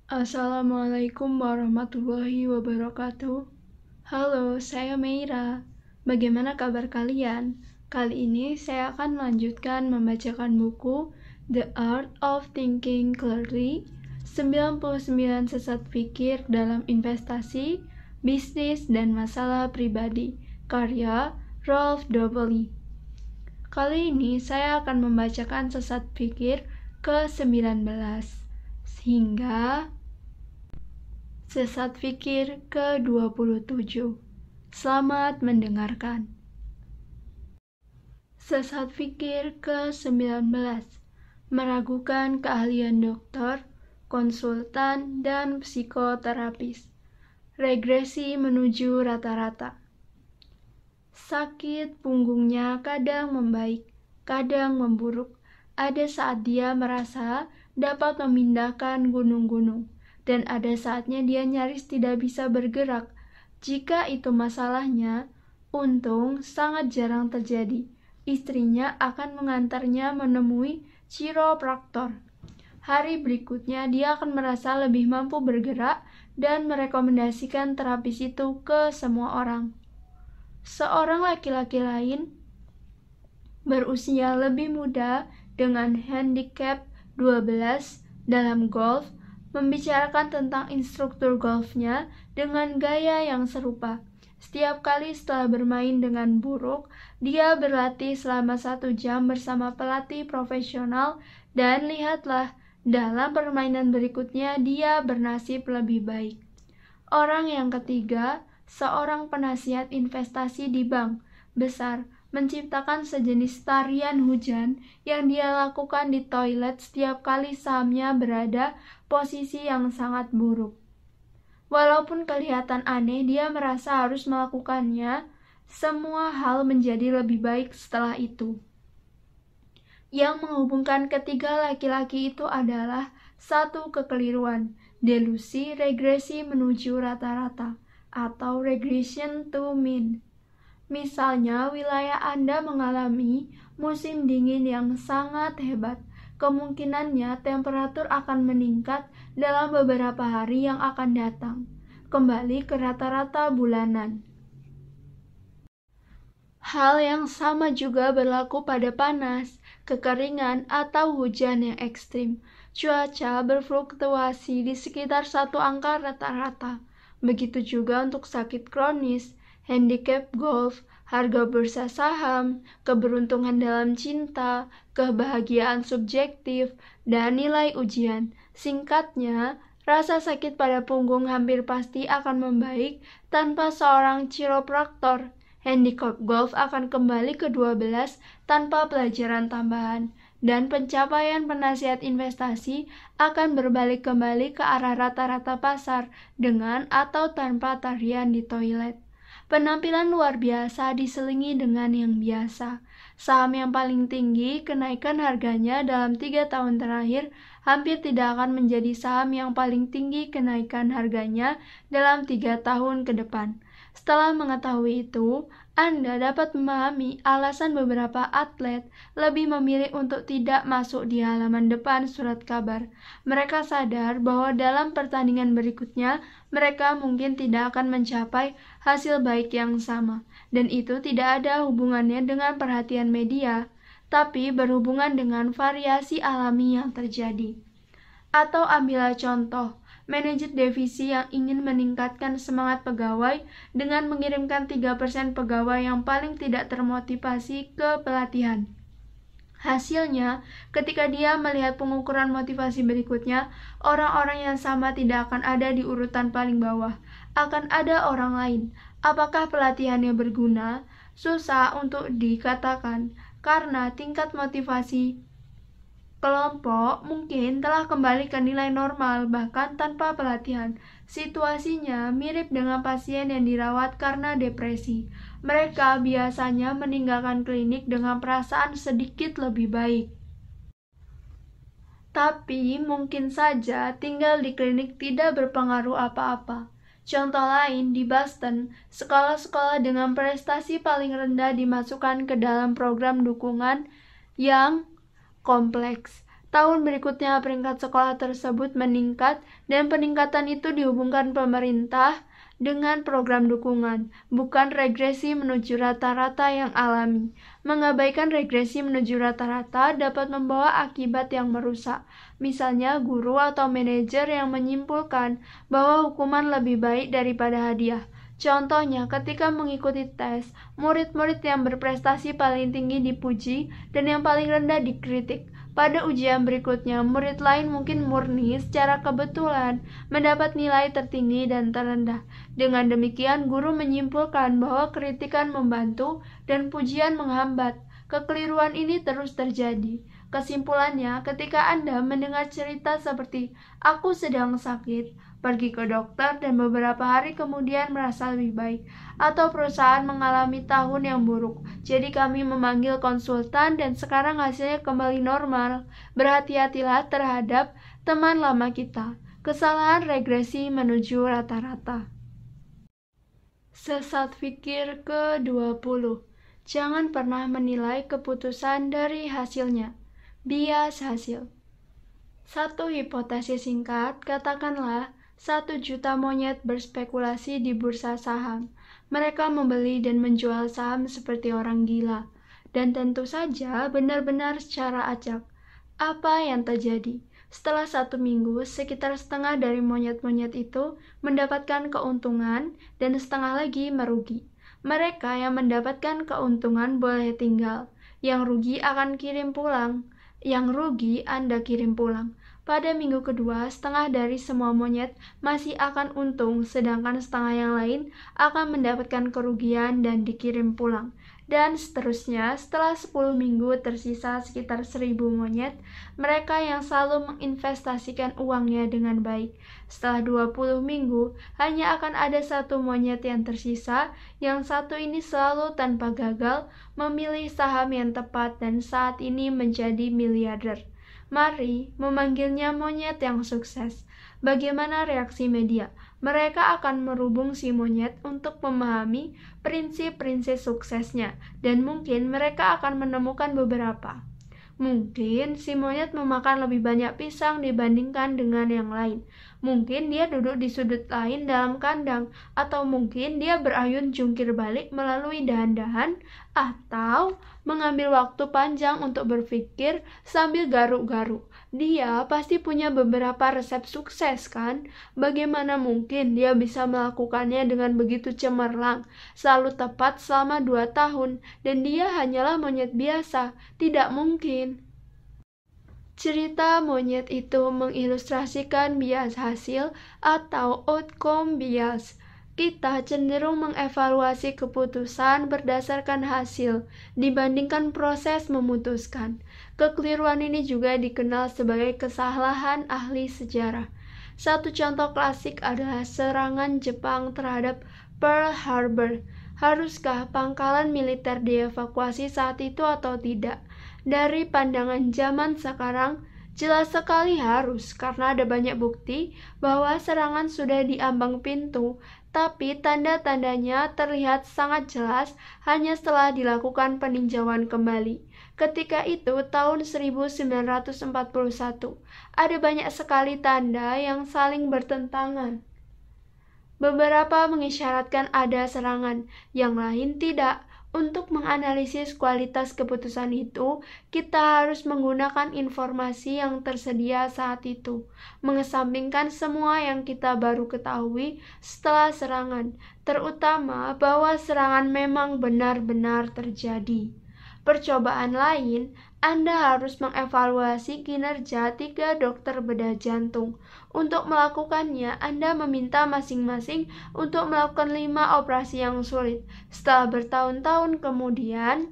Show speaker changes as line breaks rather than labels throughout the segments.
Assalamualaikum warahmatullahi wabarakatuh. Halo, saya Meira. Bagaimana kabar kalian? Kali ini saya akan melanjutkan membacakan buku The Art of Thinking Clearly, 99 sesat pikir dalam investasi, bisnis, dan masalah pribadi, karya Rolf Dobelli. Kali ini saya akan membacakan sesat pikir ke-19 hingga sesat pikir ke-27. Selamat mendengarkan. Sesat pikir ke-19. Meragukan keahlian dokter, konsultan, dan psikoterapis. Regresi menuju rata-rata. Sakit punggungnya kadang membaik, kadang memburuk. Ada saat dia merasa dapat memindahkan gunung-gunung, dan ada saatnya dia nyaris tidak bisa bergerak. Jika itu masalahnya, untung sangat jarang terjadi. Istrinya akan mengantarnya menemui chiropraktor. Hari berikutnya dia akan merasa lebih mampu bergerak dan merekomendasikan terapis itu ke semua orang. Seorang laki-laki lain berusia lebih muda dengan handicap 12 dalam golf membicarakan tentang instruktur golfnya dengan gaya yang serupa. Setiap kali setelah bermain dengan buruk, dia berlatih selama 1 jam bersama pelatih profesional dan lihatlah, dalam permainan berikutnya dia bernasib lebih baik. Orang yang ketiga, seorang penasihat investasi di bank besar, menciptakan sejenis tarian hujan yang dia lakukan di toilet setiap kali sahamnya berada posisi yang sangat buruk. Walaupun kelihatan aneh, dia merasa harus melakukannya. Semua hal menjadi lebih baik setelah itu. Yang menghubungkan ketiga laki-laki itu adalah satu kekeliruan, delusi regresi menuju rata-rata, atau regression to mean. Misalnya, wilayah Anda mengalami musim dingin yang sangat hebat. Kemungkinannya temperatur akan meningkat dalam beberapa hari yang akan datang, kembali ke rata-rata bulanan. Hal yang sama juga berlaku pada panas, kekeringan, atau hujan yang ekstrim. Cuaca berfluktuasi di sekitar satu angka rata-rata. Begitu juga untuk sakit kronis, handicap golf, harga bursa saham, keberuntungan dalam cinta, kebahagiaan subjektif, dan nilai ujian. Singkatnya, rasa sakit pada punggung hampir pasti akan membaik tanpa seorang chiropraktor. Handicap golf akan kembali ke 12 tanpa pelajaran tambahan, dan pencapaian penasihat investasi akan berbalik kembali ke arah rata-rata pasar dengan atau tanpa tarian di toilet. Penampilan luar biasa diselingi dengan yang biasa. Saham yang paling tinggi kenaikan harganya dalam 3 tahun terakhir hampir tidak akan menjadi saham yang paling tinggi kenaikan harganya dalam 3 tahun ke depan. Setelah mengetahui itu, Anda dapat memahami alasan beberapa atlet lebih memilih untuk tidak masuk di halaman depan surat kabar. Mereka sadar bahwa dalam pertandingan berikutnya, mereka mungkin tidak akan mencapai hasil baik yang sama, dan itu tidak ada hubungannya dengan perhatian media, tapi berhubungan dengan variasi alami yang terjadi. Atau ambillah contoh, manajer divisi yang ingin meningkatkan semangat pegawai dengan mengirimkan 3% pegawai yang paling tidak termotivasi ke pelatihan. Hasilnya, ketika dia melihat pengukuran motivasi berikutnya, orang-orang yang sama tidak akan ada di urutan paling bawah. Akan ada orang lain. Apakah pelatihannya berguna? Susah untuk dikatakan, karena tingkat motivasi kelompok mungkin telah kembali ke nilai normal bahkan tanpa pelatihan. Situasinya mirip dengan pasien yang dirawat karena depresi. Mereka biasanya meninggalkan klinik dengan perasaan sedikit lebih baik. Tapi mungkin saja tinggal di klinik tidak berpengaruh apa-apa. Contoh lain, di Boston, sekolah-sekolah dengan prestasi paling rendah dimasukkan ke dalam program dukungan yang kompleks. Tahun berikutnya peringkat sekolah tersebut meningkat dan peningkatan itu dihubungkan pemerintah dengan program dukungan, bukan regresi menuju rata-rata yang alami. Mengabaikan regresi menuju rata-rata dapat membawa akibat yang merusak. Misalnya guru atau manajer yang menyimpulkan bahwa hukuman lebih baik daripada hadiah. Contohnya, ketika mengikuti tes, murid-murid yang berprestasi paling tinggi dipuji dan yang paling rendah dikritik. Pada ujian berikutnya, murid lain mungkin murni secara kebetulan mendapat nilai tertinggi dan terendah. Dengan demikian, guru menyimpulkan bahwa kritikan membantu dan pujian menghambat. Kekeliruan ini terus terjadi. Kesimpulannya, ketika Anda mendengar cerita seperti "aku sedang sakit", pergi ke dokter dan beberapa hari kemudian merasa lebih baik, atau perusahaan mengalami tahun yang buruk, jadi kami memanggil konsultan dan sekarang hasilnya kembali normal, berhati-hatilah terhadap teman lama kita. Kesalahan regresi menuju rata-rata. Sesat pikir ke-20. Jangan pernah menilai keputusan dari hasilnya. Bias hasil. Satu hipotesis singkat, katakanlah 1 juta monyet berspekulasi di bursa saham. Mereka membeli dan menjual saham seperti orang gila. Dan tentu saja benar-benar secara acak. Apa yang terjadi? Setelah 1 minggu, sekitar setengah dari monyet-monyet itu mendapatkan keuntungan dan setengah lagi merugi. Mereka yang mendapatkan keuntungan boleh tinggal. Yang rugi akan kirim pulang. Yang rugi Anda kirim pulang. Pada minggu kedua, setengah dari semua monyet masih akan untung, sedangkan setengah yang lain akan mendapatkan kerugian dan dikirim pulang. Dan seterusnya, setelah 10 minggu tersisa sekitar 1.000 monyet, mereka yang selalu menginvestasikan uangnya dengan baik. Setelah 20 minggu, hanya akan ada 1 monyet yang tersisa, yang satu ini selalu tanpa gagal memilih saham yang tepat dan saat ini menjadi miliarder. Mari memanggilnya monyet yang sukses. Bagaimana reaksi media? Mereka akan merubung si monyet untuk memahami prinsip-prinsip suksesnya, dan mungkin mereka akan menemukan beberapa. Mungkin si monyet memakan lebih banyak pisang dibandingkan dengan yang lain. Mungkin dia duduk di sudut lain dalam kandang, atau mungkin dia berayun jungkir balik melalui dahan-dahan, atau mengambil waktu panjang untuk berpikir sambil garuk-garuk. Dia pasti punya beberapa resep sukses, kan? Bagaimana mungkin dia bisa melakukannya dengan begitu cemerlang, selalu tepat selama 2 tahun, dan dia hanyalah monyet biasa? Tidak mungkin. Cerita monyet itu mengilustrasikan bias hasil atau outcome bias. Kita cenderung mengevaluasi keputusan berdasarkan hasil dibandingkan proses memutuskan. Kekeliruan ini juga dikenal sebagai kesalahan ahli sejarah. Satu contoh klasik adalah serangan Jepang terhadap Pearl Harbor. Haruskah pangkalan militer dievakuasi saat itu atau tidak? Dari pandangan zaman sekarang, jelas sekali harus, karena ada banyak bukti bahwa serangan sudah di ambang pintu, tapi tanda-tandanya terlihat sangat jelas hanya setelah dilakukan peninjauan kembali. Ketika itu, tahun 1941, ada banyak sekali tanda yang saling bertentangan. Beberapa mengisyaratkan ada serangan, yang lain tidak. Untuk menganalisis kualitas keputusan itu, kita harus menggunakan informasi yang tersedia saat itu, mengesampingkan semua yang kita baru ketahui setelah serangan, terutama bahwa serangan memang benar-benar terjadi. Percobaan lain, Anda harus mengevaluasi kinerja 3 dokter bedah jantung. Untuk melakukannya, Anda meminta masing-masing untuk melakukan 5 operasi yang sulit. Setelah bertahun-tahun kemudian,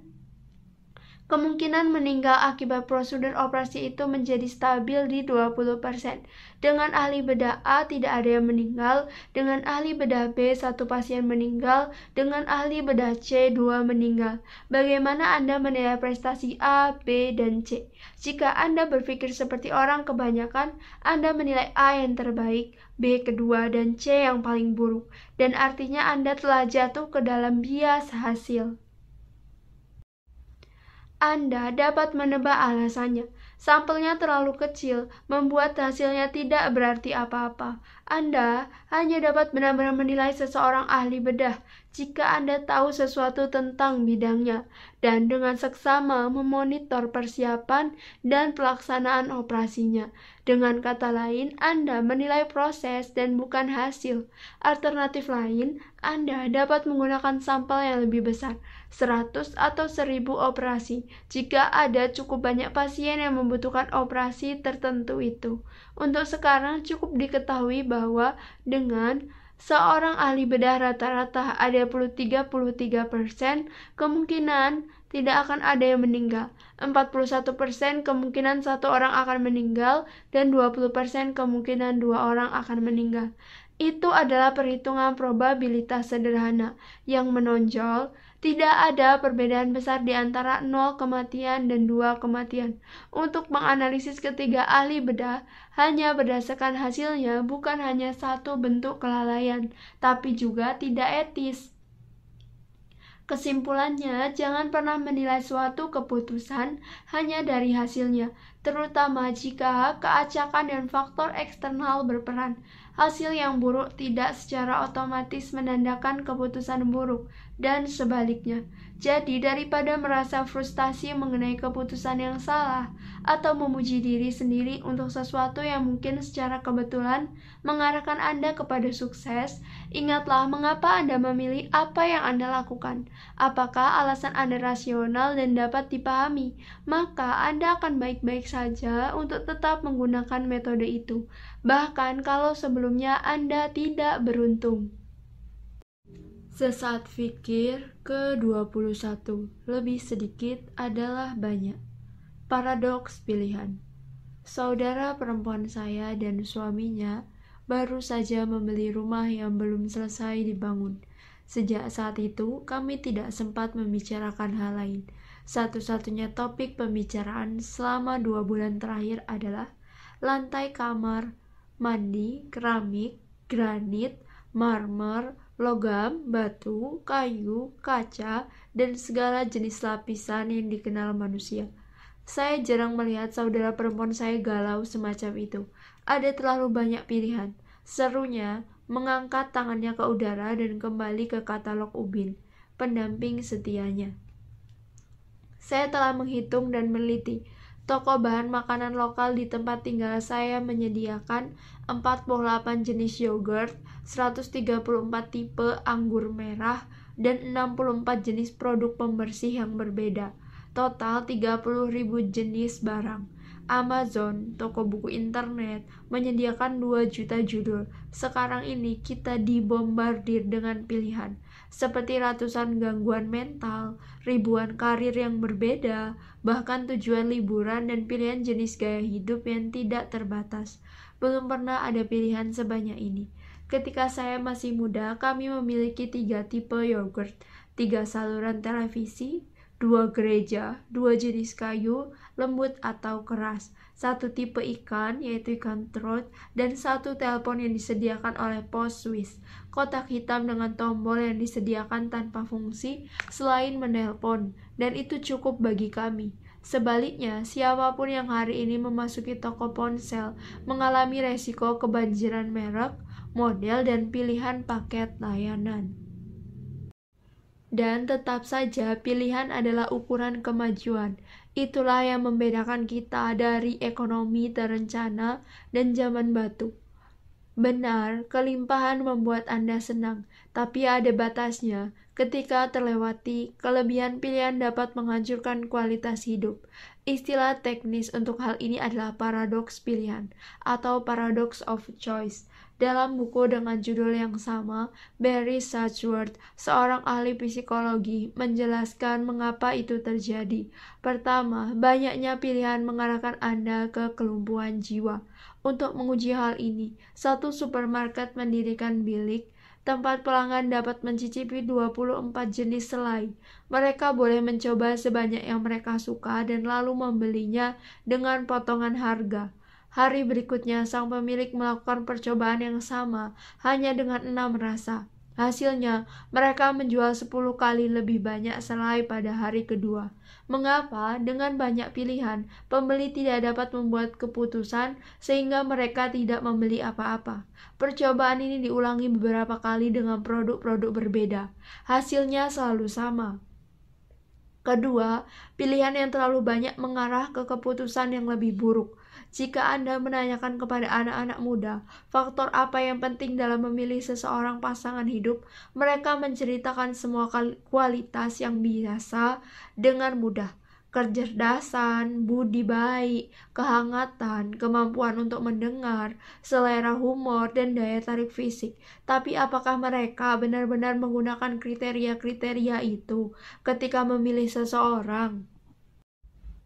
kemungkinan meninggal akibat prosedur operasi itu menjadi stabil di 20%. Dengan ahli bedah A tidak ada yang meninggal, dengan ahli bedah B 1 pasien meninggal, dengan ahli bedah C 2 meninggal. Bagaimana Anda menilai prestasi A, B, dan C? Jika Anda berpikir seperti orang kebanyakan, Anda menilai A yang terbaik, B kedua, dan C yang paling buruk. Dan artinya Anda telah jatuh ke dalam bias hasil. Anda dapat menebak alasannya. Sampelnya terlalu kecil, membuat hasilnya tidak berarti apa-apa. Anda hanya dapat benar-benar menilai seseorang ahli bedah jika Anda tahu sesuatu tentang bidangnya, dan dengan seksama memonitor persiapan dan pelaksanaan operasinya. Dengan kata lain, Anda menilai proses dan bukan hasil. Alternatif lain, Anda dapat menggunakan sampel yang lebih besar, 100 atau 1000 operasi, jika ada cukup banyak pasien yang membutuhkan operasi tertentu itu. Untuk sekarang cukup diketahui bahwa dengan seorang ahli bedah rata-rata ada 33% kemungkinan tidak akan ada yang meninggal, 41% kemungkinan satu orang akan meninggal, dan 20% kemungkinan 2 orang akan meninggal. Itu adalah perhitungan probabilitas sederhana yang menonjol. Tidak ada perbedaan besar di antara 0 kematian dan 2 kematian. Untuk menganalisis ketiga ahli bedah hanya berdasarkan hasilnya bukan hanya satu bentuk kelalaian, tapi juga tidak etis. Kesimpulannya, jangan pernah menilai suatu keputusan hanya dari hasilnya, terutama jika keacakan dan faktor eksternal berperan. Hasil yang buruk tidak secara otomatis menandakan keputusan buruk, dan sebaliknya. Jadi, daripada merasa frustasi mengenai keputusan yang salah atau memuji diri sendiri untuk sesuatu yang mungkin secara kebetulan mengarahkan Anda kepada sukses, ingatlah mengapa Anda memilih apa yang Anda lakukan. Apakah alasan Anda rasional dan dapat dipahami? Maka Anda akan baik-baik saja untuk tetap menggunakan metode itu, bahkan kalau sebelumnya Anda tidak beruntung. Sesat fikir ke-21, lebih sedikit adalah banyak. Paradoks pilihan. Saudara perempuan saya dan suaminya baru saja membeli rumah yang belum selesai dibangun. Sejak saat itu, kami tidak sempat membicarakan hal lain. Satu-satunya topik pembicaraan selama 2 bulan terakhir adalah lantai kamar mandi, keramik, granit, marmer, logam, batu, kayu, kaca, dan segala jenis lapisan yang dikenal manusia. Saya jarang melihat saudara perempuan saya galau semacam itu. Ada terlalu banyak pilihan. Serunya, mengangkat tangannya ke udara dan kembali ke katalog Ubin, pendamping setianya. Saya telah menghitung dan meneliti. Toko bahan makanan lokal di tempat tinggal saya menyediakan 48 jenis yogurt, 134 tipe anggur merah, dan 64 jenis produk pembersih yang berbeda. Total 30.000 jenis barang. Amazon, toko buku internet, menyediakan 2 juta judul. Sekarang ini kita dibombardir dengan pilihan, seperti ratusan gangguan mental, ribuan karir yang berbeda, bahkan tujuan liburan dan pilihan jenis gaya hidup yang tidak terbatas. Belum pernah ada pilihan sebanyak ini. Ketika saya masih muda, kami memiliki 3 tipe yogurt, 3 saluran televisi, 2 gereja, 2 jenis kayu, lembut atau keras, 1 tipe ikan, yaitu ikan trout, dan 1 telepon yang disediakan oleh pos Swiss, kotak hitam dengan tombol yang disediakan tanpa fungsi selain menelpon, dan itu cukup bagi kami. Sebaliknya, siapapun yang hari ini memasuki toko ponsel mengalami resiko kebanjiran merek, model, dan pilihan paket layanan. Dan tetap saja pilihan adalah ukuran kemajuan. Itulah yang membedakan kita dari ekonomi terencana dan zaman batu. Benar, kelimpahan membuat Anda senang, tapi ada batasnya. Ketika terlewati, kelebihan pilihan dapat menghancurkan kualitas hidup. Istilah teknis untuk hal ini adalah paradoks pilihan atau paradox of choice. Dalam buku dengan judul yang sama, Barry Satchworth, seorang ahli psikologi, menjelaskan mengapa itu terjadi. Pertama, banyaknya pilihan mengarahkan Anda ke kelumpuhan jiwa. Untuk menguji hal ini, satu supermarket mendirikan bilik tempat pelanggan dapat mencicipi 24 jenis selai. Mereka boleh mencoba sebanyak yang mereka suka dan lalu membelinya dengan potongan harga. Hari berikutnya, sang pemilik melakukan percobaan yang sama, hanya dengan 6 rasa. Hasilnya, mereka menjual 10 kali lebih banyak selai pada hari kedua. Mengapa? Dengan banyak pilihan, pembeli tidak dapat membuat keputusan sehingga mereka tidak membeli apa-apa. Percobaan ini diulangi beberapa kali dengan produk-produk berbeda. Hasilnya selalu sama. Kedua, pilihan yang terlalu banyak mengarah ke keputusan yang lebih buruk. Jika Anda menanyakan kepada anak-anak muda, faktor apa yang penting dalam memilih seseorang pasangan hidup, mereka menceritakan semua kualitas yang biasa dengan mudah. Kecerdasan, budi baik, kehangatan, kemampuan untuk mendengar, selera humor, dan daya tarik fisik. Tapi apakah mereka benar-benar menggunakan kriteria-kriteria itu ketika memilih seseorang?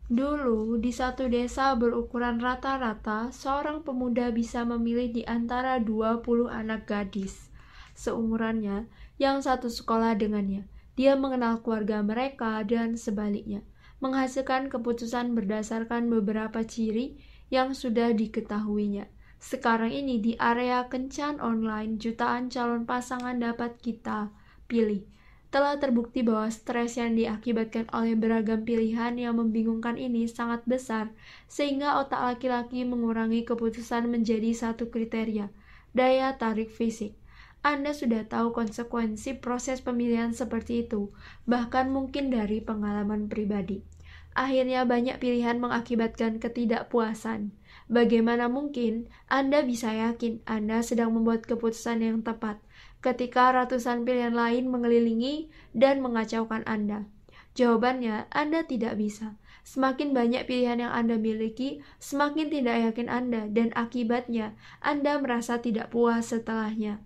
Dulu, di satu desa berukuran rata-rata, seorang pemuda bisa memilih di antara 20 anak gadis seumurannya yang satu sekolah dengannya. Dia mengenal keluarga mereka dan sebaliknya, menghasilkan keputusan berdasarkan beberapa ciri yang sudah diketahuinya. Sekarang ini di area kencan online, jutaan calon pasangan dapat kita pilih. Telah terbukti bahwa stres yang diakibatkan oleh beragam pilihan yang membingungkan ini sangat besar, sehingga otak laki-laki mengurangi keputusan menjadi satu kriteria, daya tarik fisik. Anda sudah tahu konsekuensi proses pemilihan seperti itu, bahkan mungkin dari pengalaman pribadi. Akhirnya banyak pilihan mengakibatkan ketidakpuasan. Bagaimana mungkin Anda bisa yakin Anda sedang membuat keputusan yang tepat ketika ratusan pilihan lain mengelilingi dan mengacaukan Anda? Jawabannya, Anda tidak bisa. Semakin banyak pilihan yang Anda miliki, semakin tidak yakin Anda, dan akibatnya Anda merasa tidak puas setelahnya.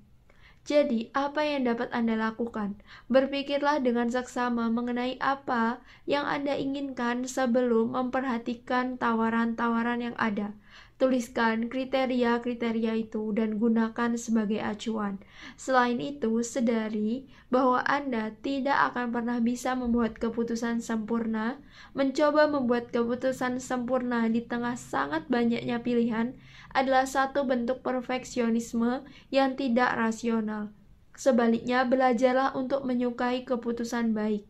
Jadi, apa yang dapat Anda lakukan? Berpikirlah dengan seksama mengenai apa yang Anda inginkan sebelum memperhatikan tawaran-tawaran yang ada. Tuliskan kriteria-kriteria itu dan gunakan sebagai acuan. Selain itu, sadari bahwa Anda tidak akan pernah bisa membuat keputusan sempurna. Mencoba membuat keputusan sempurna di tengah sangat banyaknya pilihan adalah satu bentuk perfeksionisme yang tidak rasional. Sebaliknya, belajarlah untuk menyukai keputusan baik.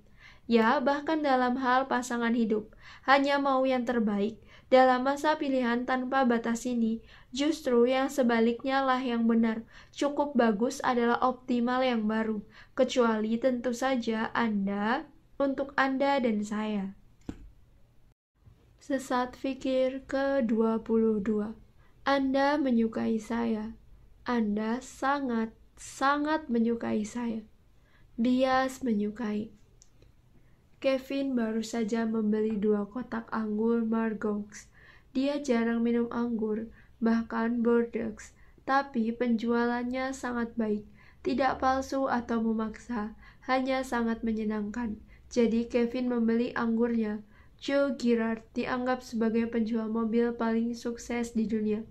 Ya, bahkan dalam hal pasangan hidup, hanya mau yang terbaik. Dalam masa pilihan tanpa batas ini, justru yang sebaliknya lah yang benar. Cukup bagus adalah optimal yang baru. Kecuali tentu saja untuk Anda dan saya. Sesat fikir ke-22. Anda menyukai saya. Anda sangat menyukai saya. Bias menyukai. Kevin baru saja membeli 2 kotak anggur Margaux. Dia jarang minum anggur, bahkan Bordeaux, tapi penjualannya sangat baik. Tidak palsu atau memaksa, hanya sangat menyenangkan. Jadi Kevin membeli anggurnya. Joe Girard dianggap sebagai penjual mobil paling sukses di dunia.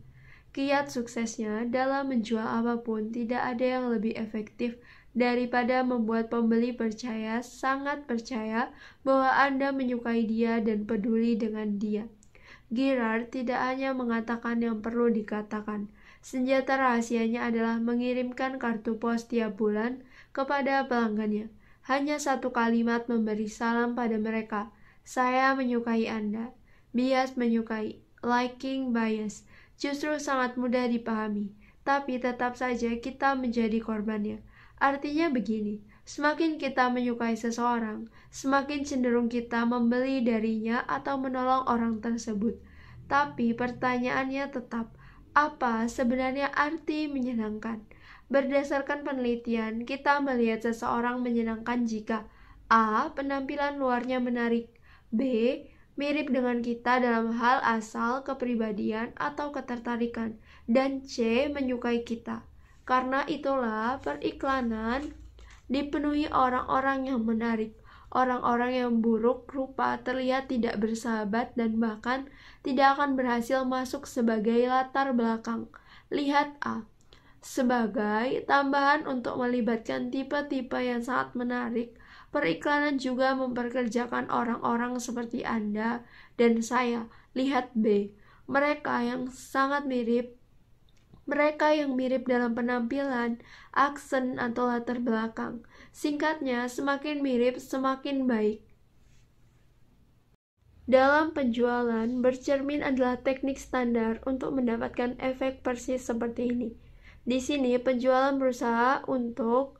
Kiat suksesnya dalam menjual apapun tidak ada yang lebih efektif daripada membuat pembeli sangat percaya bahwa Anda menyukai dia dan peduli dengan dia. Girard tidak hanya mengatakan yang perlu dikatakan. Senjata rahasianya adalah mengirimkan kartu pos tiap bulan kepada pelanggannya. Hanya satu kalimat memberi salam pada mereka. Saya menyukai Anda. Bias menyukai. Liking bias. Justru sangat mudah dipahami, tapi tetap saja kita menjadi korbannya. Artinya begini, semakin kita menyukai seseorang, semakin cenderung kita membeli darinya atau menolong orang tersebut. Tapi pertanyaannya tetap, apa sebenarnya arti menyenangkan? Berdasarkan penelitian, kita melihat seseorang menyenangkan jika A. Penampilan luarnya menarik, B. Mirip dengan kita dalam hal asal, kepribadian, atau ketertarikan, dan C. Menyukai kita. Karena itulah periklanan dipenuhi orang-orang yang menarik, orang-orang yang buruk rupa terlihat tidak bersahabat dan bahkan tidak akan berhasil masuk sebagai latar belakang. Lihat A. Sebagai tambahan untuk melibatkan tipe-tipe yang sangat menarik, periklanan juga memperkerjakan orang-orang seperti Anda dan saya. Lihat B. Mereka yang sangat mirip Mereka yang mirip dalam penampilan, aksen, atau latar belakang. Singkatnya, semakin mirip, semakin baik. Dalam penjualan, bercermin adalah teknik standar untuk mendapatkan efek persis seperti ini. Di sini, penjualan berusaha untuk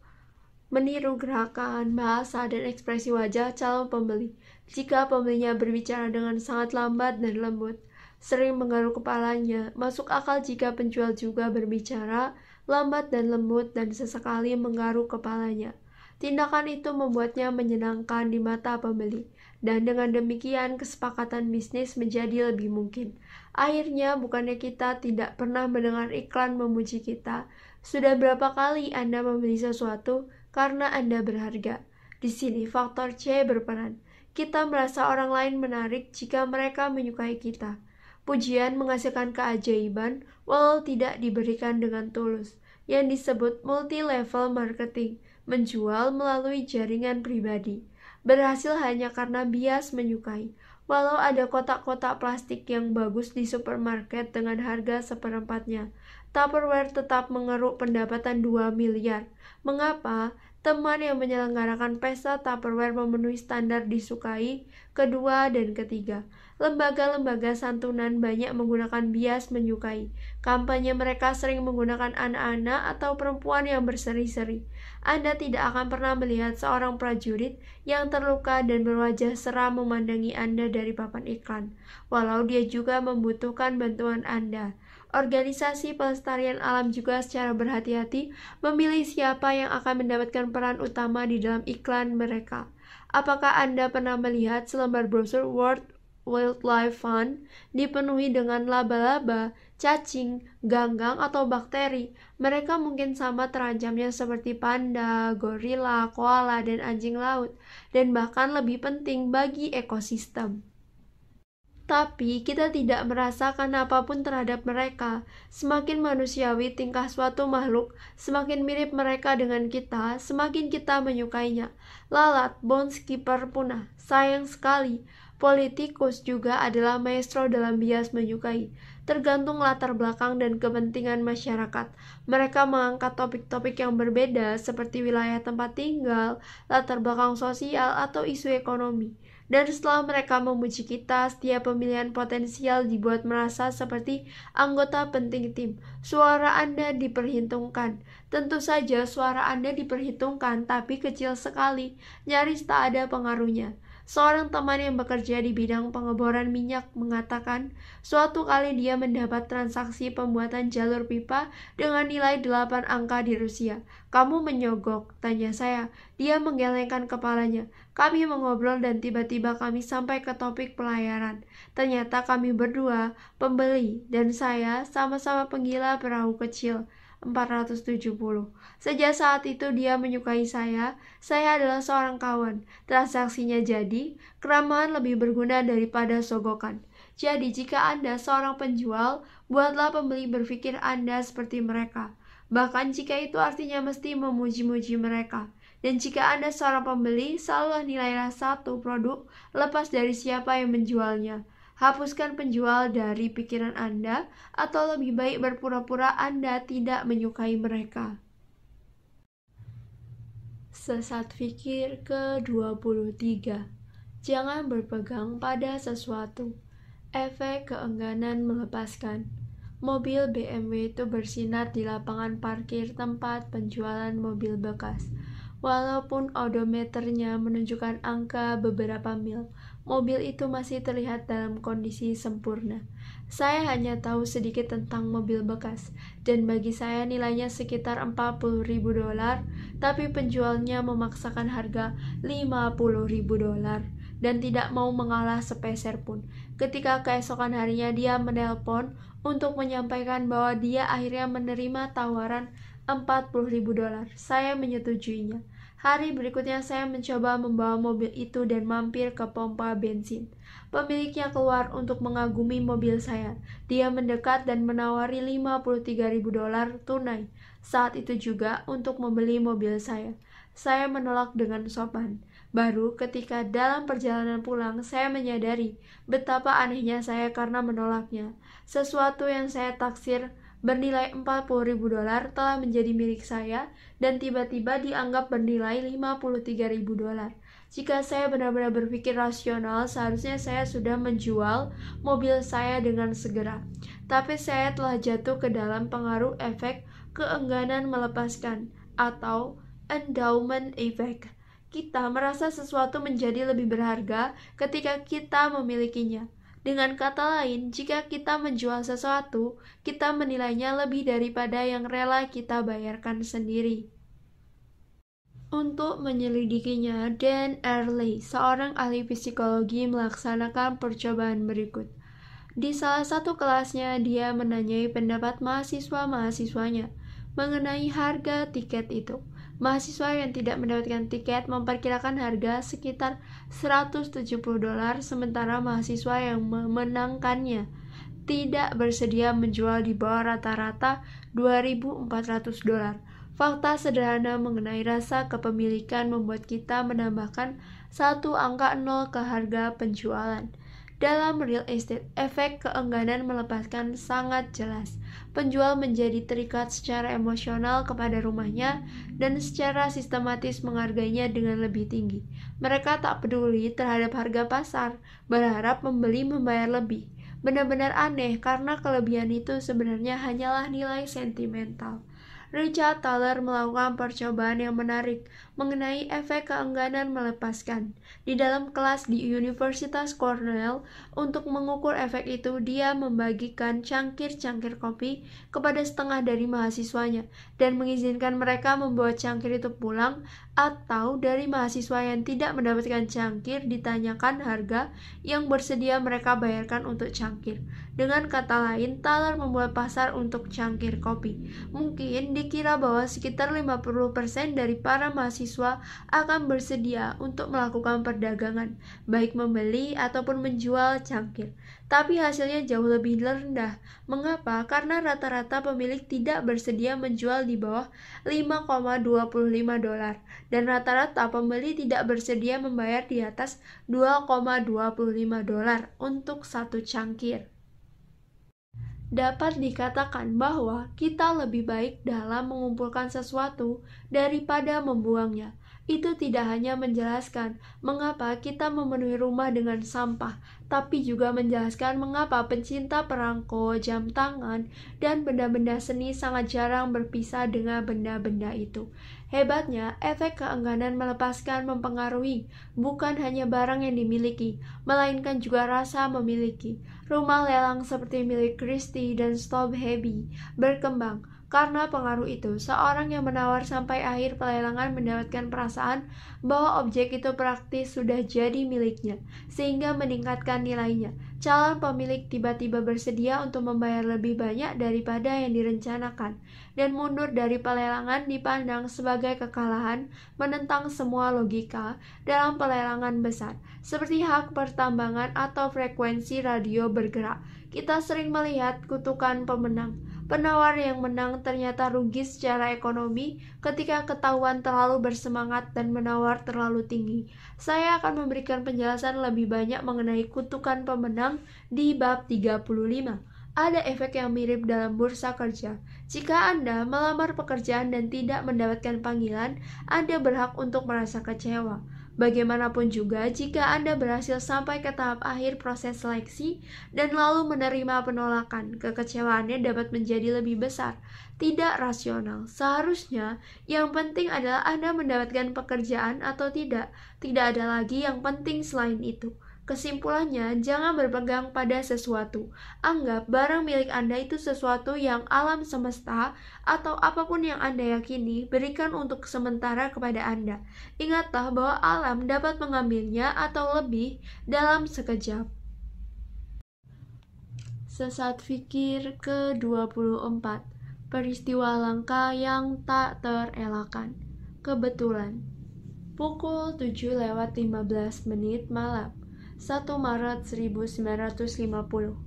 meniru gerakan, bahasa, dan ekspresi wajah calon pembeli. Jika pembelinya berbicara dengan sangat lambat dan lembut, sering menggaruk kepalanya, masuk akal jika penjual juga berbicara lambat dan lembut dan sesekali menggaruk kepalanya. Tindakan itu membuatnya menyenangkan di mata pembeli, dan dengan demikian kesepakatan bisnis menjadi lebih mungkin. Akhirnya, bukannya kita tidak pernah mendengar iklan memuji kita. Sudah berapa kali Anda membeli sesuatu karena Anda berharga? Di sini faktor C berperan. Kita merasa orang lain menarik jika mereka menyukai kita. Pujian menghasilkan keajaiban walau tidak diberikan dengan tulus, yang disebut multi-level marketing, menjual melalui jaringan pribadi. Berhasil hanya karena bias menyukai. Walau ada kotak-kotak plastik yang bagus di supermarket dengan harga seperempatnya, Tupperware tetap mengeruk pendapatan 2 miliar. Mengapa? Teman yang menyelenggarakan pesta Tupperware memenuhi standar disukai kedua dan ketiga. Lembaga-lembaga santunan banyak menggunakan bias menyukai. Kampanye mereka sering menggunakan anak-anak atau perempuan yang berseri-seri. Anda tidak akan pernah melihat seorang prajurit yang terluka dan berwajah seram memandangi Anda dari papan iklan, walau dia juga membutuhkan bantuan Anda. Organisasi pelestarian alam juga secara berhati-hati memilih siapa yang akan mendapatkan peran utama di dalam iklan mereka. Apakah Anda pernah melihat selembar brosur World Wildlife Fund dipenuhi dengan laba-laba, cacing, ganggang, atau bakteri? Mereka mungkin sama terancamnya seperti panda, gorila, koala, dan anjing laut, dan bahkan lebih penting bagi ekosistem. Tapi kita tidak merasakan apapun terhadap mereka. Semakin manusiawi tingkah suatu makhluk, semakin mirip mereka dengan kita, semakin kita menyukainya. Lalat, Bounce-keeper punah. Sayang sekali, politikus juga adalah maestro dalam bias menyukai. Tergantung latar belakang dan kepentingan masyarakat. Mereka mengangkat topik-topik yang berbeda seperti wilayah tempat tinggal, latar belakang sosial, atau isu ekonomi. Dan setelah mereka memuji kita, setiap pemilihan potensial dibuat merasa seperti anggota penting tim. Suara Anda diperhitungkan. Tentu saja suara Anda diperhitungkan, tapi kecil sekali, nyaris tak ada pengaruhnya. Seorang teman yang bekerja di bidang pengeboran minyak mengatakan, suatu kali dia mendapat transaksi pembuatan jalur pipa dengan nilai 8 angka di Rusia. "Kamu menyogok?" tanya saya. Dia menggelengkan kepalanya. Kami mengobrol dan tiba-tiba kami sampai ke topik pelayaran. Ternyata kami berdua, pembeli, dan saya sama-sama penggila perahu kecil. 470. Sejak saat itu dia menyukai saya adalah seorang kawan. Transaksinya jadi, keramahan lebih berguna daripada sogokan. Jadi jika Anda seorang penjual, buatlah pembeli berpikir Anda seperti mereka. Bahkan jika itu artinya mesti memuji-muji mereka. Dan jika Anda seorang pembeli, selalu nilailah satu produk lepas dari siapa yang menjualnya. Hapuskan penjual dari pikiran Anda, atau lebih baik berpura-pura Anda tidak menyukai mereka. Sesat pikir ke-23. Jangan berpegang pada sesuatu. Efek keengganan melepaskan. Mobil BMW itu bersinar di lapangan parkir tempat penjualan mobil bekas. Walaupun odometernya menunjukkan angka beberapa mil, mobil itu masih terlihat dalam kondisi sempurna. Saya hanya tahu sedikit tentang mobil bekas, dan bagi saya nilainya sekitar $40.000, tapi penjualnya memaksakan harga $50.000 dan tidak mau mengalah sepeser pun. Ketika keesokan harinya dia menelpon untuk menyampaikan bahwa dia akhirnya menerima tawaran $40.000, saya menyetujuinya. Hari berikutnya saya mencoba membawa mobil itu dan mampir ke pompa bensin. Pemiliknya keluar untuk mengagumi mobil saya. Dia mendekat dan menawari $53.000 tunai. Saat itu juga untuk membeli mobil saya. Saya menolak dengan sopan. Baru ketika dalam perjalanan pulang saya menyadari betapa anehnya saya karena menolaknya. Sesuatu yang saya taksir bernilai $40.000 telah menjadi milik saya dan tiba-tiba dianggap bernilai $53.000. Jika saya benar-benar berpikir rasional, seharusnya saya sudah menjual mobil saya dengan segera. Tapi saya telah jatuh ke dalam pengaruh efek keengganan melepaskan atau endowment effect. Kita merasa sesuatu menjadi lebih berharga ketika kita memilikinya. Dengan kata lain, jika kita menjual sesuatu, kita menilainya lebih daripada yang rela kita bayarkan sendiri. Untuk menyelidikinya, Dan Ariely, seorang ahli psikologi, melaksanakan percobaan berikut. Di salah satu kelasnya, dia menanyai pendapat mahasiswa-mahasiswanya mengenai harga tiket itu. Mahasiswa yang tidak mendapatkan tiket memperkirakan harga sekitar $170, sementara mahasiswa yang memenangkannya tidak bersedia menjual di bawah rata-rata $2.400. Fakta sederhana mengenai rasa kepemilikan membuat kita menambahkan satu angka 0 ke harga penjualan. Dalam real estate, efek keengganan melepaskan sangat jelas. Penjual menjadi terikat secara emosional kepada rumahnya dan secara sistematis menghargainya dengan lebih tinggi. Mereka tak peduli terhadap harga pasar, berharap pembeli membayar lebih. Benar-benar aneh karena kelebihan itu sebenarnya hanyalah nilai sentimental. Richard Thaler melakukan percobaan yang menarik mengenai efek keengganan melepaskan. Di dalam kelas di Universitas Cornell, untuk mengukur efek itu, dia membagikan cangkir-cangkir kopi kepada setengah dari mahasiswanya dan mengizinkan mereka membawa cangkir itu pulang, atau dari mahasiswa yang tidak mendapatkan cangkir ditanyakan harga yang bersedia mereka bayarkan untuk cangkir. Dengan kata lain, Thaler membuat pasar untuk cangkir kopi. Mungkin dikira bahwa sekitar 50% dari para mahasiswa akan bersedia untuk melakukan perdagangan, baik membeli ataupun menjual cangkir. Tapi hasilnya jauh lebih rendah. Mengapa? Karena rata-rata pemilik tidak bersedia menjual di bawah $5,25 dan rata-rata pembeli tidak bersedia membayar di atas $2,25 untuk satu cangkir. Dapat dikatakan bahwa kita lebih baik dalam mengumpulkan sesuatu daripada membuangnya. Itu tidak hanya menjelaskan mengapa kita memenuhi rumah dengan sampah, tapi juga menjelaskan mengapa pencinta perangko, jam tangan, dan benda-benda seni sangat jarang berpisah dengan benda-benda itu. Hebatnya, efek keengganan melepaskan mempengaruhi bukan hanya barang yang dimiliki, melainkan juga rasa memiliki. Rumah lelang seperti milik Christie dan Stobheby berkembang. Karena pengaruh itu, seorang yang menawar sampai akhir pelelangan mendapatkan perasaan bahwa objek itu praktis sudah jadi miliknya, sehingga meningkatkan nilainya. Calon pemilik tiba-tiba bersedia untuk membayar lebih banyak daripada yang direncanakan, dan mundur dari pelelangan dipandang sebagai kekalahan menentang semua logika dalam pelelangan besar, seperti hak pertambangan atau frekuensi radio bergerak. Kita sering melihat kutukan pemenang. Penawar yang menang ternyata rugi secara ekonomi ketika ketahuan terlalu bersemangat dan menawar terlalu tinggi. Saya akan memberikan penjelasan lebih banyak mengenai kutukan pemenang di bab 35. Ada efek yang mirip dalam bursa kerja. Jika Anda melamar pekerjaan dan tidak mendapatkan panggilan, Anda berhak untuk merasa kecewa. Bagaimanapun juga, jika Anda berhasil sampai ke tahap akhir proses seleksi dan lalu menerima penolakan, kekecewaannya dapat menjadi lebih besar. Tidak rasional. Seharusnya, yang penting adalah Anda mendapatkan pekerjaan atau tidak. Tidak ada lagi yang penting selain itu. Kesimpulannya, jangan berpegang pada sesuatu. Anggap barang milik Anda itu sesuatu yang alam semesta atau apapun yang Anda yakini berikan untuk sementara kepada Anda. Ingatlah bahwa alam dapat mengambilnya atau lebih dalam sekejap. Sesat fikir ke-24. Peristiwa langka yang tak terelakkan. Kebetulan. Pukul 7:15 malam. 1 Maret 1950.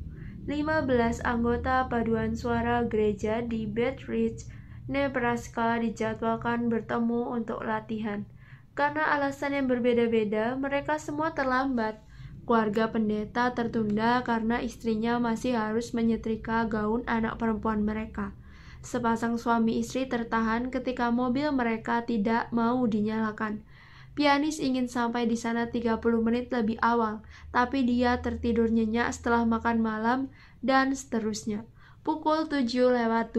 15 anggota paduan suara gereja di Baton Rouge, Nebraska dijadwalkan bertemu untuk latihan. Karena alasan yang berbeda-beda, mereka semua terlambat. Keluarga pendeta tertunda karena istrinya masih harus menyetrika gaun anak perempuan mereka. Sepasang suami istri tertahan ketika mobil mereka tidak mau dinyalakan. Pianis ingin sampai di sana 30 menit lebih awal, tapi dia tertidur nyenyak setelah makan malam, dan seterusnya. Pukul 7:25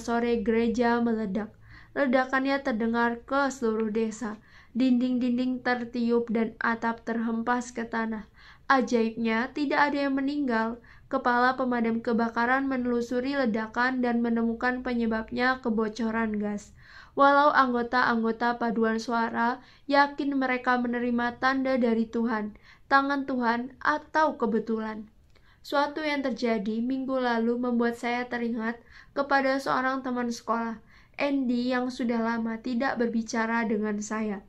sore gereja meledak. Ledakannya terdengar ke seluruh desa. Dinding-dinding tertiup dan atap terhempas ke tanah. Ajaibnya, tidak ada yang meninggal. Kepala pemadam kebakaran menelusuri ledakan dan menemukan penyebabnya kebocoran gas. Walau anggota-anggota paduan suara yakin mereka menerima tanda dari Tuhan, tangan Tuhan, atau kebetulan. Suatu yang terjadi minggu lalu membuat saya teringat kepada seorang teman sekolah, Andy, yang sudah lama tidak berbicara dengan saya.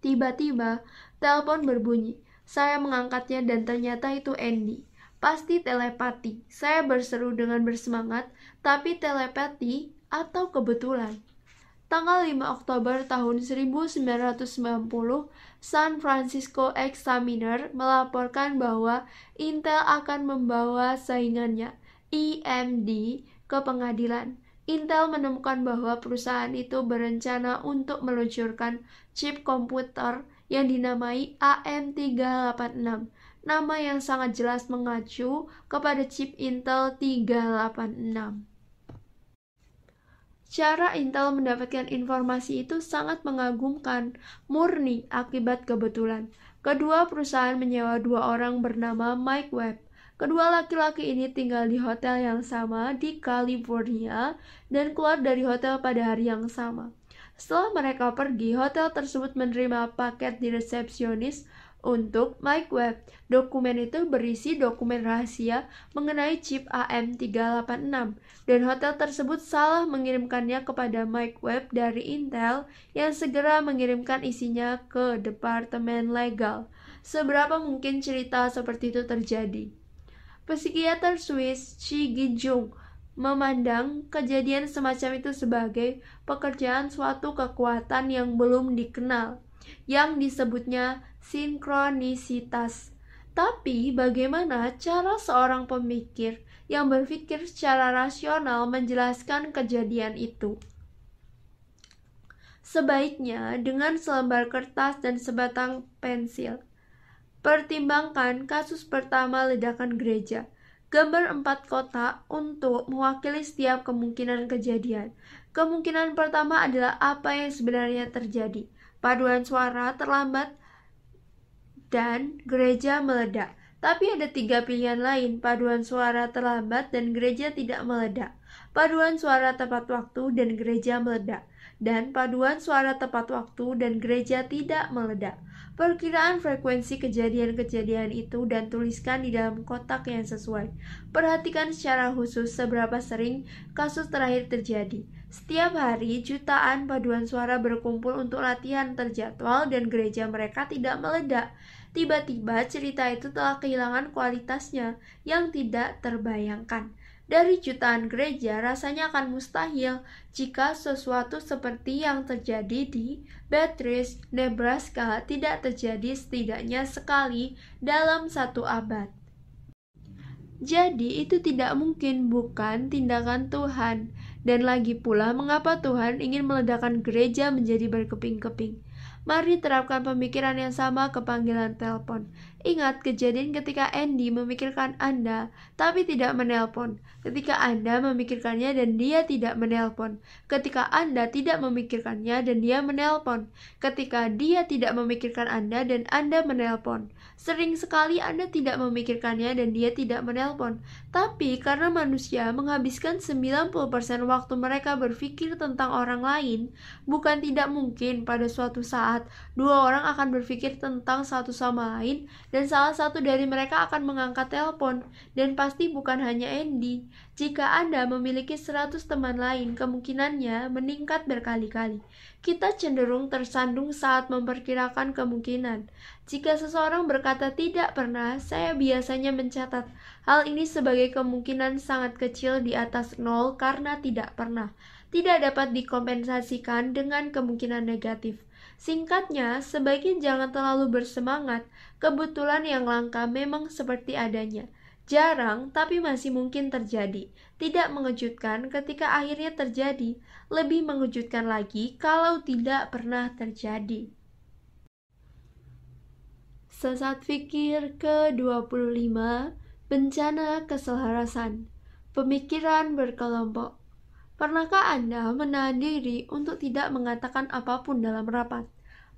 Tiba-tiba, telepon berbunyi. Saya mengangkatnya dan ternyata itu Andy. Pasti telepati. Saya berseru dengan bersemangat, tapi telepati atau kebetulan? Tanggal 5 Oktober tahun 1990, San Francisco Examiner melaporkan bahwa Intel akan membawa saingannya, AMD, ke pengadilan. Intel menemukan bahwa perusahaan itu berencana untuk meluncurkan chip komputer yang dinamai AM386, nama yang sangat jelas mengacu kepada chip Intel 386. Cara Intel mendapatkan informasi itu sangat mengagumkan, murni akibat kebetulan. Kedua perusahaan menyewa 2 orang bernama Mike Webb. Kedua laki-laki ini tinggal di hotel yang sama di California dan keluar dari hotel pada hari yang sama. Setelah mereka pergi, hotel tersebut menerima paket di resepsionis untuk Mike Webb. Dokumen itu berisi dokumen rahasia mengenai chip AM386, dan hotel tersebut salah mengirimkannya kepada Mike Webb dari Intel yang segera mengirimkan isinya ke Departemen Legal. Seberapa mungkin cerita seperti itu terjadi? Psikiater Swiss Chi Gijung memandang kejadian semacam itu sebagai pekerjaan suatu kekuatan yang belum dikenal, yang disebutnya sinkronisitas. Tapi bagaimana cara seorang pemikir yang berpikir secara rasional menjelaskan kejadian itu? Sebaiknya dengan selembar kertas dan sebatang pensil. Pertimbangkan kasus pertama ledakan gereja. Gambar 4 kotak untuk mewakili setiap kemungkinan kejadian. Kemungkinan pertama adalah apa yang sebenarnya terjadi. Paduan suara terlambat dan gereja meledak. Tapi ada 3 pilihan lain, paduan suara terlambat dan gereja tidak meledak, paduan suara tepat waktu dan gereja meledak, dan paduan suara tepat waktu dan gereja tidak meledak. Perkiraan frekuensi kejadian-kejadian itu dan tuliskan di dalam kotak yang sesuai. Perhatikan secara khusus seberapa sering kasus terakhir terjadi. Setiap hari, jutaan paduan suara berkumpul untuk latihan terjadwal dan gereja mereka tidak meledak. Tiba-tiba cerita itu telah kehilangan kualitasnya yang tidak terbayangkan. Dari jutaan gereja, rasanya akan mustahil jika sesuatu seperti yang terjadi di Beatrice, Nebraska tidak terjadi setidaknya sekali dalam 1 abad. Jadi itu tidak mungkin, bukan tindakan Tuhan. Dan lagi pula, mengapa Tuhan ingin meledakkan gereja menjadi berkeping-keping? Mari terapkan pemikiran yang sama ke panggilan telepon. Ingat kejadian ketika Andy memikirkan Anda, tapi tidak menelpon. Ketika Anda memikirkannya dan dia tidak menelpon. Ketika Anda tidak memikirkannya dan dia menelpon. Ketika dia tidak memikirkan Anda dan Anda menelpon. Sering sekali Anda tidak memikirkannya dan dia tidak menelpon. Tapi karena manusia menghabiskan 90% waktu mereka berpikir tentang orang lain, bukan tidak mungkin pada suatu saat 2 orang akan berpikir tentang satu sama lain dan salah satu dari mereka akan mengangkat telepon, dan pasti bukan hanya Andy. Jika Anda memiliki 100 teman lain, kemungkinannya meningkat berkali-kali. Kita cenderung tersandung saat memperkirakan kemungkinan. Jika seseorang berkata tidak pernah, saya biasanya mencatat hal ini sebagai kemungkinan sangat kecil di atas 0 karena tidak pernah. Tidak dapat dikompensasikan dengan kemungkinan negatif. Singkatnya, sebaiknya jangan terlalu bersemangat. Kebetulan yang langka memang seperti adanya. Jarang, tapi masih mungkin terjadi. Tidak mengejutkan ketika akhirnya terjadi. Lebih mengejutkan lagi kalau tidak pernah terjadi. Sesat fikir ke-25, bencana keselarasan, pemikiran berkelompok. Pernahkah Anda menahan diri untuk tidak mengatakan apapun dalam rapat?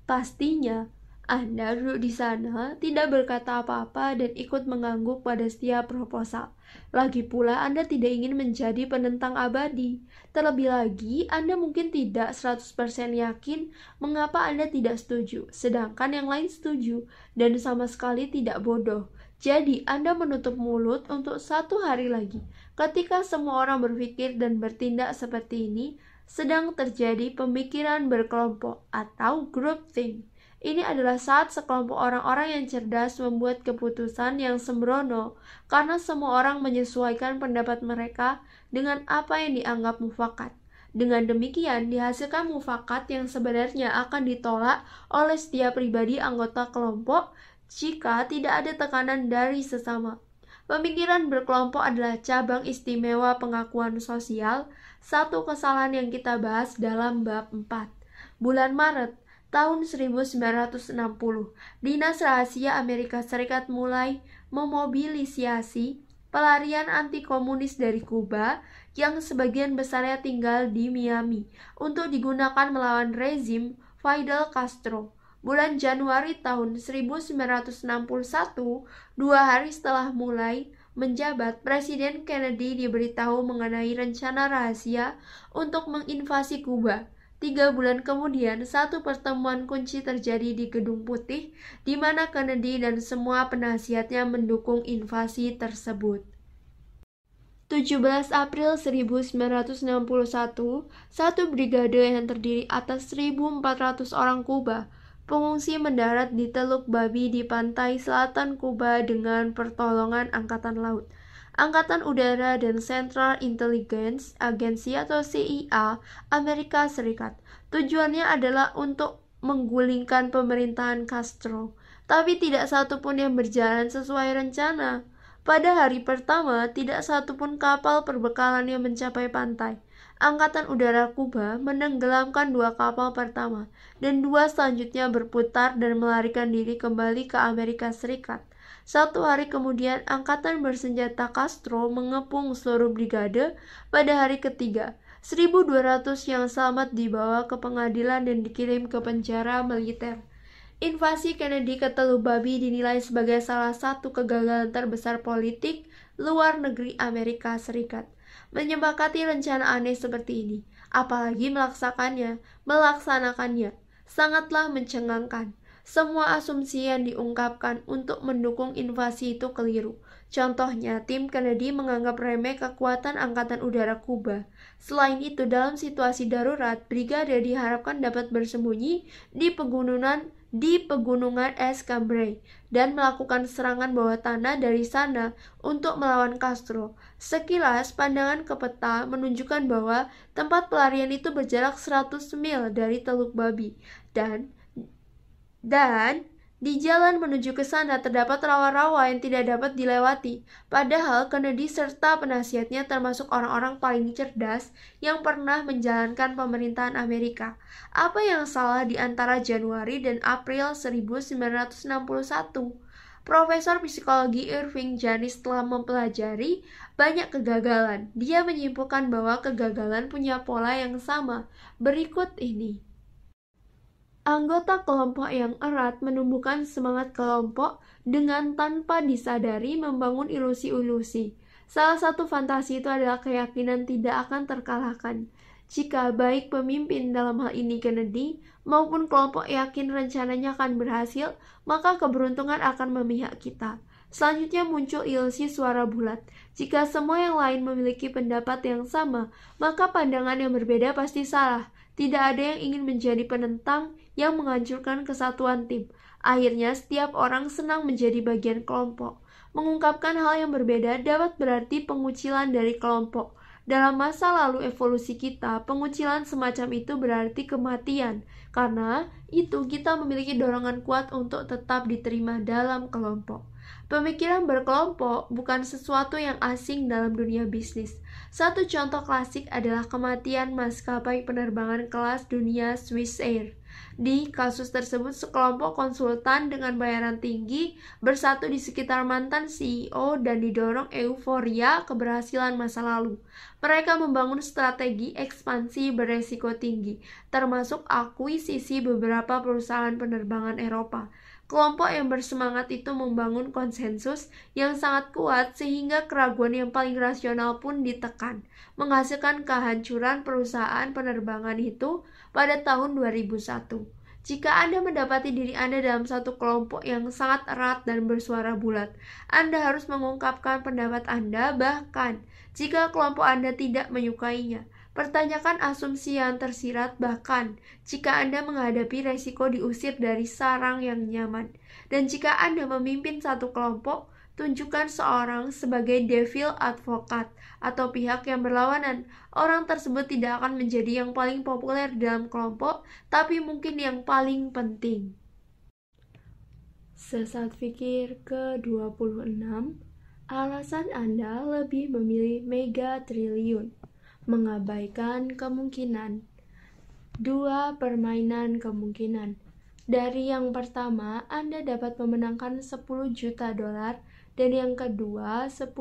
Pastinya, Anda duduk di sana, tidak berkata apa-apa dan ikut mengangguk pada setiap proposal. Lagi pula, Anda tidak ingin menjadi penentang abadi. Terlebih lagi, Anda mungkin tidak 100% yakin mengapa Anda tidak setuju, sedangkan yang lain setuju, dan sama sekali tidak bodoh. Jadi, Anda menutup mulut untuk 1 hari lagi. Ketika semua orang berpikir dan bertindak seperti ini, sedang terjadi pemikiran berkelompok atau groupthink. Ini adalah saat sekelompok orang-orang yang cerdas membuat keputusan yang sembrono karena semua orang menyesuaikan pendapat mereka dengan apa yang dianggap mufakat. Dengan demikian, dihasilkan mufakat yang sebenarnya akan ditolak oleh setiap pribadi anggota kelompok jika tidak ada tekanan dari sesama. Pemikiran berkelompok adalah cabang istimewa pengakuan sosial, satu kesalahan yang kita bahas dalam bab 4. Bulan Maret tahun 1960, Dinas Rahasia Amerika Serikat mulai memobilisasi pelarian anti-komunis dari Kuba yang sebagian besarnya tinggal di Miami untuk digunakan melawan rezim Fidel Castro. Bulan Januari tahun 1961, 2 hari setelah mulai menjabat, Presiden Kennedy diberitahu mengenai rencana rahasia untuk menginvasi Kuba. 3 bulan kemudian, satu pertemuan kunci terjadi di Gedung Putih, di mana Kennedy dan semua penasihatnya mendukung invasi tersebut. 17 April 1961, satu brigade yang terdiri atas 1.400 orang Kuba pengungsi mendarat di Teluk Babi di pantai selatan Kuba dengan pertolongan Angkatan Laut, Angkatan Udara, dan Central Intelligence Agency atau CIA Amerika Serikat. Tujuannya adalah untuk menggulingkan pemerintahan Castro, tapi tidak satu pun yang berjalan sesuai rencana. Pada hari pertama, tidak satu pun kapal perbekalan yang mencapai pantai. Angkatan Udara Kuba menenggelamkan 2 kapal pertama, dan 2 selanjutnya berputar dan melarikan diri kembali ke Amerika Serikat. 1 hari kemudian, Angkatan Bersenjata Castro mengepung seluruh brigade. Pada hari ketiga, 1.200 yang selamat dibawa ke pengadilan dan dikirim ke penjara militer. Invasi Kennedy ke Teluk Babi dinilai sebagai salah satu kegagalan terbesar politik luar negeri Amerika Serikat. Menyepakati rencana aneh seperti ini, apalagi melaksanakannya, sangatlah mencengangkan. Semua asumsi yang diungkapkan untuk mendukung invasi itu keliru. Contohnya, tim Kennedy menganggap remeh kekuatan Angkatan Udara Kuba. Selain itu, dalam situasi darurat, brigade diharapkan dapat bersembunyi di pegunungan es Cambrai dan melakukan serangan bawah tanah dari sana untuk melawan Castro. Sekilas, pandangan ke peta menunjukkan bahwa tempat pelarian itu berjarak 100 mil dari Teluk Babi dan di jalan menuju ke sana terdapat rawa-rawa yang tidak dapat dilewati. Padahal Kennedy serta penasihatnya termasuk orang-orang paling cerdas yang pernah menjalankan pemerintahan Amerika. Apa yang salah di antara Januari dan April 1961? Profesor Psikologi Irving Janis telah mempelajari banyak kegagalan. Dia menyimpulkan bahwa kegagalan punya pola yang sama. Berikut ini. Anggota kelompok yang erat menumbuhkan semangat kelompok dengan tanpa disadari membangun ilusi-ilusi. Salah satu fantasi itu adalah keyakinan tidak akan terkalahkan. Jika baik pemimpin, dalam hal ini Kennedy, maupun kelompok yakin rencananya akan berhasil, maka keberuntungan akan memihak kita. Selanjutnya muncul ilusi suara bulat. Jika semua yang lain memiliki pendapat yang sama, maka pandangan yang berbeda pasti salah. Tidak ada yang ingin menjadi penentang yang menghancurkan kesatuan tim. Akhirnya, setiap orang senang menjadi bagian kelompok. Mengungkapkan hal yang berbeda dapat berarti pengucilan dari kelompok. Dalam masa lalu evolusi kita, pengucilan semacam itu berarti kematian. Karena itu kita memiliki dorongan kuat untuk tetap diterima dalam kelompok. Pemikiran berkelompok bukan sesuatu yang asing dalam dunia bisnis. Satu contoh klasik adalah kematian maskapai penerbangan kelas dunia Swiss Air. Di kasus tersebut, sekelompok konsultan dengan bayaran tinggi bersatu di sekitar mantan CEO dan didorong euforia keberhasilan masa lalu. Mereka membangun strategi ekspansi beresiko tinggi, termasuk akuisisi beberapa perusahaan penerbangan Eropa. Kelompok yang bersemangat itu membangun konsensus yang sangat kuat sehingga keraguan yang paling rasional pun ditekan, menghasilkan kehancuran perusahaan penerbangan itu pada tahun 2001. Jika Anda mendapati diri Anda dalam satu kelompok yang sangat erat dan bersuara bulat, Anda harus mengungkapkan pendapat Anda bahkan jika kelompok Anda tidak menyukainya. Pertanyakan asumsi yang tersirat bahkan jika Anda menghadapi resiko diusir dari sarang yang nyaman. Dan jika Anda memimpin satu kelompok, tunjukkan seorang sebagai devil advocate atau pihak yang berlawanan. Orang tersebut tidak akan menjadi yang paling populer dalam kelompok, tapi mungkin yang paling penting. Sesat pikir ke-26. Alasan Anda lebih memilih mega triliun. Mengabaikan kemungkinan. 2 permainan kemungkinan. Dari yang pertama, Anda dapat memenangkan 10 juta dolar dan yang kedua 10.000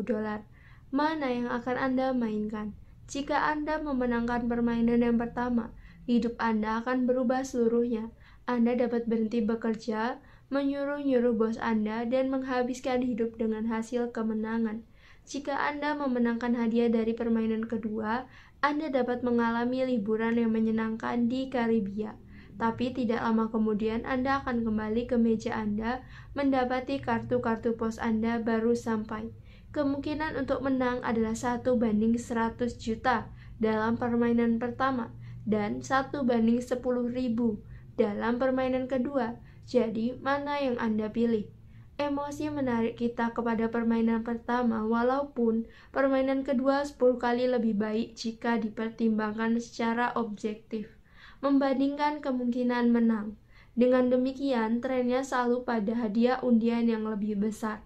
dolar. Mana yang akan Anda mainkan? Jika Anda memenangkan permainan yang pertama, hidup Anda akan berubah seluruhnya. Anda dapat berhenti bekerja, menyuruh-nyuruh bos Anda, dan menghabiskan hidup dengan hasil kemenangan. Jika Anda memenangkan hadiah dari permainan kedua, Anda dapat mengalami liburan yang menyenangkan di Karibia. Tapi tidak lama kemudian Anda akan kembali ke meja Anda, mendapati kartu-kartu pos Anda baru sampai. Kemungkinan untuk menang adalah 1:100 juta dalam permainan pertama dan 1:10.000 dalam permainan kedua. Jadi, mana yang Anda pilih? Emosi menarik kita kepada permainan pertama, walaupun permainan kedua 10 kali lebih baik jika dipertimbangkan secara objektif, membandingkan kemungkinan menang. Dengan demikian, trennya selalu pada hadiah undian yang lebih besar.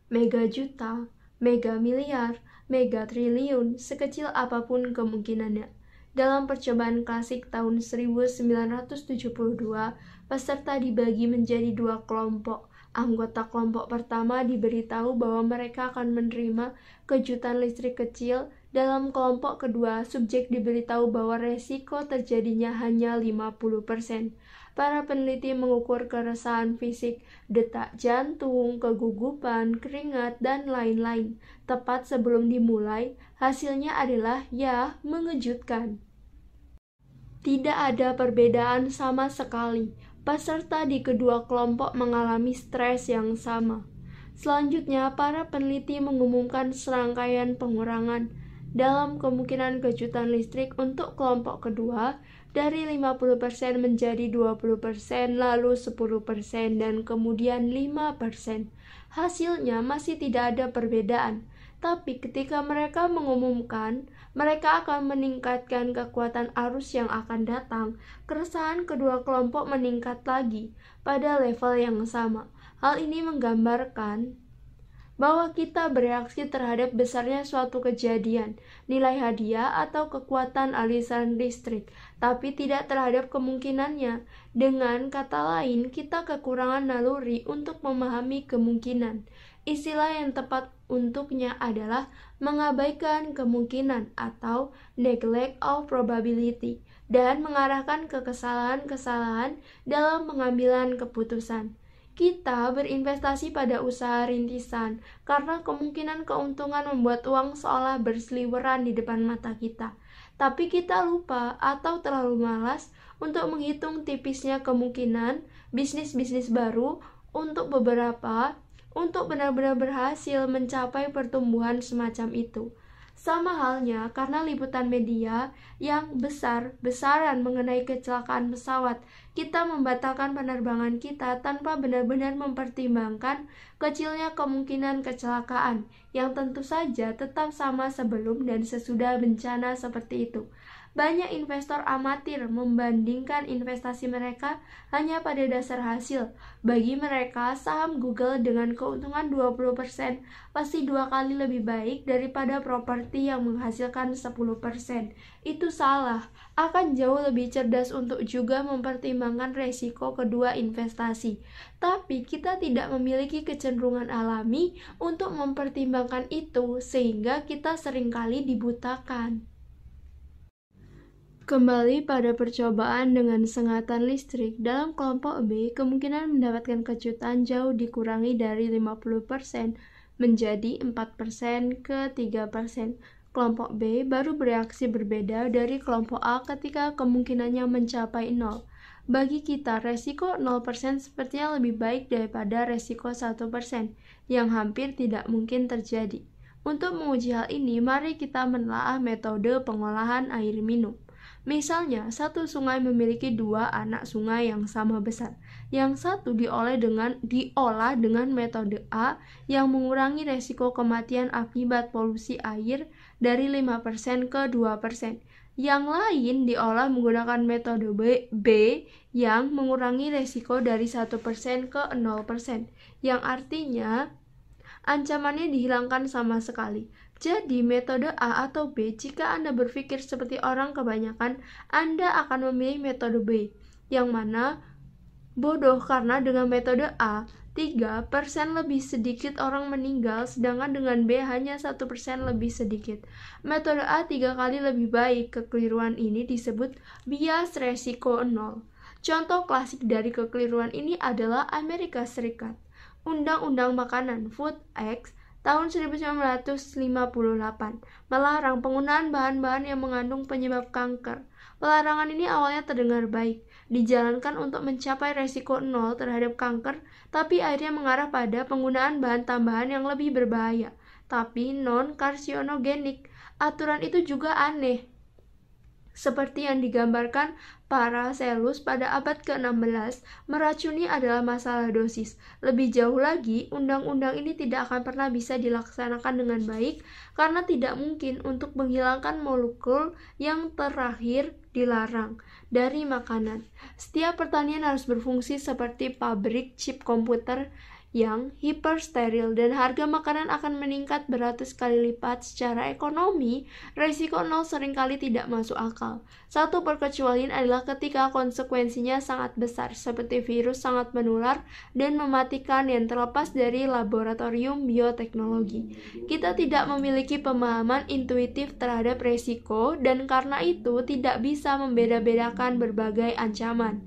Mega juta, mega miliar, mega triliun, sekecil apapun kemungkinannya. Dalam percobaan klasik tahun 1972, peserta dibagi menjadi 2 kelompok. Anggota kelompok pertama diberitahu bahwa mereka akan menerima kejutan listrik kecil. Dalam kelompok kedua, subjek diberitahu bahwa resiko terjadinya hanya 50%. Para peneliti mengukur keresahan fisik, detak jantung, kegugupan, keringat, dan lain-lain. Tepat sebelum dimulai, hasilnya adalah ya, mengejutkan. Tidak ada perbedaan sama sekali. Peserta di kedua kelompok mengalami stres yang sama. Selanjutnya, para peneliti mengumumkan serangkaian pengurangan dalam kemungkinan kejutan listrik untuk kelompok kedua dari 50% menjadi 20%, lalu 10%, dan kemudian 5%. Hasilnya masih tidak ada perbedaan. Tapi ketika mereka mengumumkan, mereka akan meningkatkan kekuatan arus yang akan datang. Keresahan kedua kelompok meningkat lagi pada level yang sama. Hal ini menggambarkan bahwa kita bereaksi terhadap besarnya suatu kejadian, nilai hadiah atau kekuatan aliran listrik, tapi tidak terhadap kemungkinannya. Dengan kata lain, kita kekurangan naluri untuk memahami kemungkinan. Istilah yang tepat untuknya adalah mengabaikan kemungkinan atau neglect of probability dan mengarahkan ke kesalahan-kesalahan dalam pengambilan keputusan. Kita berinvestasi pada usaha rintisan karena kemungkinan keuntungan membuat uang seolah berseliweran di depan mata kita. Tapi kita lupa atau terlalu malas untuk menghitung tipisnya kemungkinan bisnis-bisnis baru untuk benar-benar berhasil mencapai pertumbuhan semacam itu. Sama halnya karena liputan media yang besar-besaran mengenai kecelakaan pesawat, kita membatalkan penerbangan kita tanpa benar-benar mempertimbangkan kecilnya kemungkinan kecelakaan, yang tentu saja tetap sama sebelum dan sesudah bencana seperti itu. Banyak investor amatir membandingkan investasi mereka hanya pada dasar hasil. Bagi mereka, saham Google dengan keuntungan 20% pasti 2 kali lebih baik daripada properti yang menghasilkan 10%. Itu salah. Akan jauh lebih cerdas untuk juga mempertimbangkan resiko kedua investasi. Tapi kita tidak memiliki kecenderungan alami untuk mempertimbangkan itu, sehingga kita seringkali dibutakan. Kembali pada percobaan dengan sengatan listrik, dalam kelompok B, kemungkinan mendapatkan kejutan jauh dikurangi dari 50% menjadi 4% ke 3%. Kelompok B baru bereaksi berbeda dari kelompok A ketika kemungkinannya mencapai 0. Bagi kita, resiko 0% sepertinya lebih baik daripada resiko 1%, yang hampir tidak mungkin terjadi. Untuk menguji hal ini, mari kita menelaah metode pengolahan air minum. Misalnya, satu sungai memiliki 2 anak sungai yang sama besar. Yang satu diolah dengan metode A yang mengurangi resiko kematian akibat polusi air dari 5% ke 2%. Yang lain diolah menggunakan metode B yang mengurangi resiko dari 1% ke 0%. Yang artinya, ancamannya dihilangkan sama sekali. Jadi, metode A atau B, jika Anda berpikir seperti orang kebanyakan, Anda akan memilih metode B, yang mana bodoh karena dengan metode A, 3% lebih sedikit orang meninggal, sedangkan dengan B hanya 1% lebih sedikit. Metode A 3 kali lebih baik. Kekeliruan ini disebut bias resiko 0. Contoh klasik dari kekeliruan ini adalah Amerika Serikat. Undang-Undang Makanan Food Act tahun 1958 melarang penggunaan bahan-bahan yang mengandung penyebab kanker. Pelarangan ini awalnya terdengar baik, dijalankan untuk mencapai resiko 0 terhadap kanker, tapi akhirnya mengarah pada penggunaan bahan tambahan yang lebih berbahaya, tapi non-karsinogenik. Aturan itu juga aneh, seperti yang digambarkan Paracelsus pada abad ke-16, meracuni adalah masalah dosis. Lebih jauh lagi, undang-undang ini tidak akan pernah bisa dilaksanakan dengan baik karena tidak mungkin untuk menghilangkan molekul yang terakhir dilarang dari makanan. Setiap pertanian harus berfungsi seperti pabrik chip komputer yang hipersteril dan harga makanan akan meningkat beratus kali lipat. Secara ekonomi, resiko 0 seringkali tidak masuk akal. Satu perkecualian adalah ketika konsekuensinya sangat besar, seperti virus sangat menular dan mematikan yang terlepas dari laboratorium bioteknologi. Kita tidak memiliki pemahaman intuitif terhadap resiko dan karena itu tidak bisa membeda-bedakan berbagai ancaman.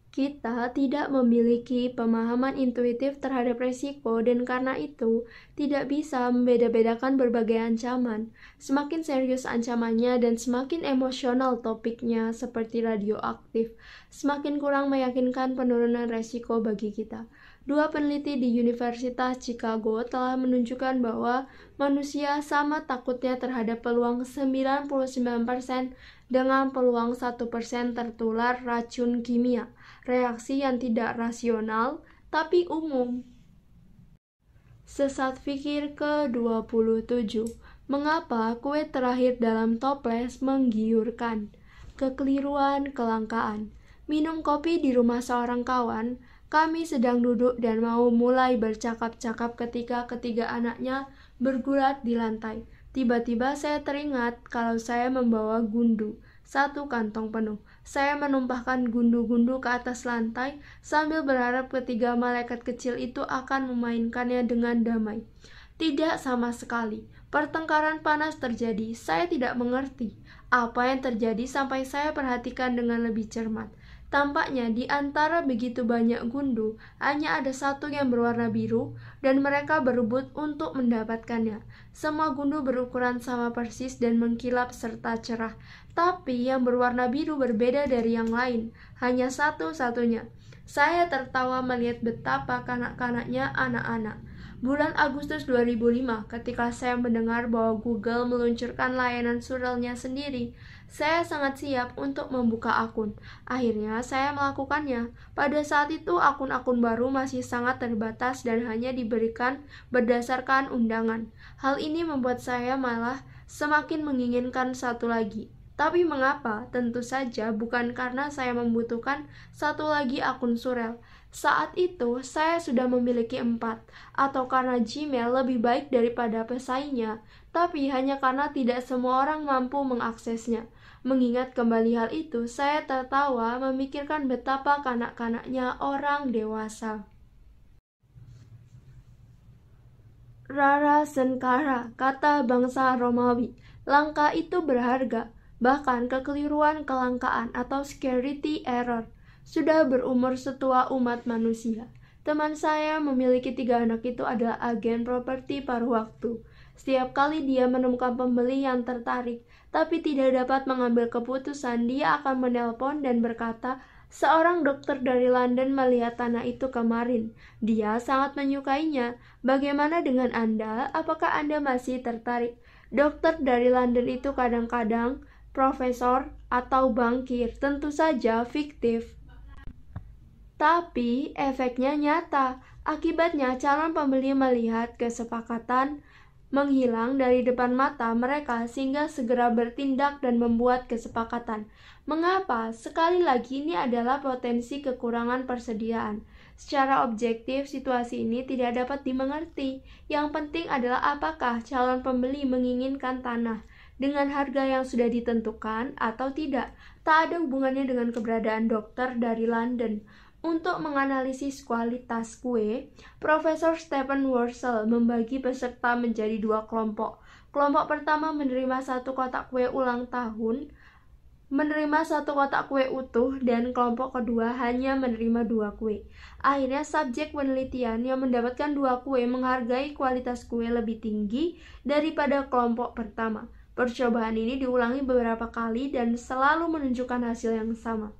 Kita tidak memiliki pemahaman intuitif terhadap resiko dan karena itu tidak bisa membeda-bedakan berbagai ancaman. Semakin serius ancamannya dan semakin emosional topiknya seperti radioaktif, semakin kurang meyakinkan penurunan resiko bagi kita. 2 peneliti di Universitas Chicago telah menunjukkan bahwa manusia sama takutnya terhadap peluang 99% dengan peluang 1% tertular racun kimia. Reaksi yang tidak rasional, tapi umum. Sesat pikir ke-27. Mengapa kue terakhir dalam toples menggiurkan? Kekeliruan kelangkaan. Minum kopi di rumah seorang kawan. Kami sedang duduk dan mau mulai bercakap-cakap ketika ketiga anaknya bergulat di lantai. Tiba-tiba saya teringat kalau saya membawa gundu, 1 kantong penuh. Saya menumpahkan gundu-gundu ke atas lantai sambil berharap ketiga malaikat kecil itu akan memainkannya dengan damai. Tidak sama sekali. Pertengkaran panas terjadi. Saya tidak mengerti apa yang terjadi sampai saya perhatikan dengan lebih cermat. Tampaknya di antara begitu banyak gundu, hanya ada 1 yang berwarna biru, dan mereka berebut untuk mendapatkannya. Semua gundu berukuran sama persis dan mengkilap serta cerah, tapi yang berwarna biru berbeda dari yang lain, hanya satu-satunya. Saya tertawa melihat betapa kanak-kanaknya anak-anak. Bulan Agustus 2005, ketika saya mendengar bahwa Google meluncurkan layanan surelnya sendiri, saya sangat siap untuk membuka akun. Akhirnya, saya melakukannya. Pada saat itu, akun-akun baru masih sangat terbatas dan hanya diberikan berdasarkan undangan. Hal ini membuat saya malah semakin menginginkan satu lagi. Tapi mengapa? Tentu saja bukan karena saya membutuhkan satu lagi akun surel. Saat itu, saya sudah memiliki 4, atau karena Gmail lebih baik daripada pesaingnya, tapi hanya karena tidak semua orang mampu mengaksesnya. Mengingat kembali hal itu, saya tertawa memikirkan betapa kanak-kanaknya orang dewasa. Rara Senkara, kata bangsa Romawi, langka itu berharga, bahkan kekeliruan kelangkaan atau scarcity error sudah berumur setua umat manusia. Teman saya memiliki 3 anak itu adalah agen properti paruh waktu. Setiap kali dia menemukan pembeli yang tertarik, tapi tidak dapat mengambil keputusan, dia akan menelpon dan berkata, "Seorang dokter dari London melihat tanah itu kemarin. Dia sangat menyukainya. Bagaimana dengan Anda? Apakah Anda masih tertarik?" Dokter dari London itu kadang-kadang profesor atau bankir, tentu saja fiktif. Tapi efeknya nyata. Akibatnya calon pembeli melihat kesepakatan menghilang dari depan mata mereka sehingga segera bertindak dan membuat kesepakatan. Mengapa? Sekali lagi ini adalah potensi kekurangan persediaan. Secara objektif, situasi ini tidak dapat dimengerti. Yang penting adalah apakah calon pembeli menginginkan tanah dengan harga yang sudah ditentukan atau tidak. Tak ada hubungannya dengan keberadaan dokter dari London. Untuk menganalisis kualitas kue, Profesor Stephen Wursel membagi peserta menjadi 2 kelompok. Kelompok pertama menerima 1 kotak kue ulang tahun, menerima 1 kotak kue utuh, dan kelompok kedua hanya menerima 2 kue. Akhirnya subjek penelitian yang mendapatkan 2 kue menghargai kualitas kue lebih tinggi daripada kelompok pertama. Percobaan ini diulangi beberapa kali dan selalu menunjukkan hasil yang sama.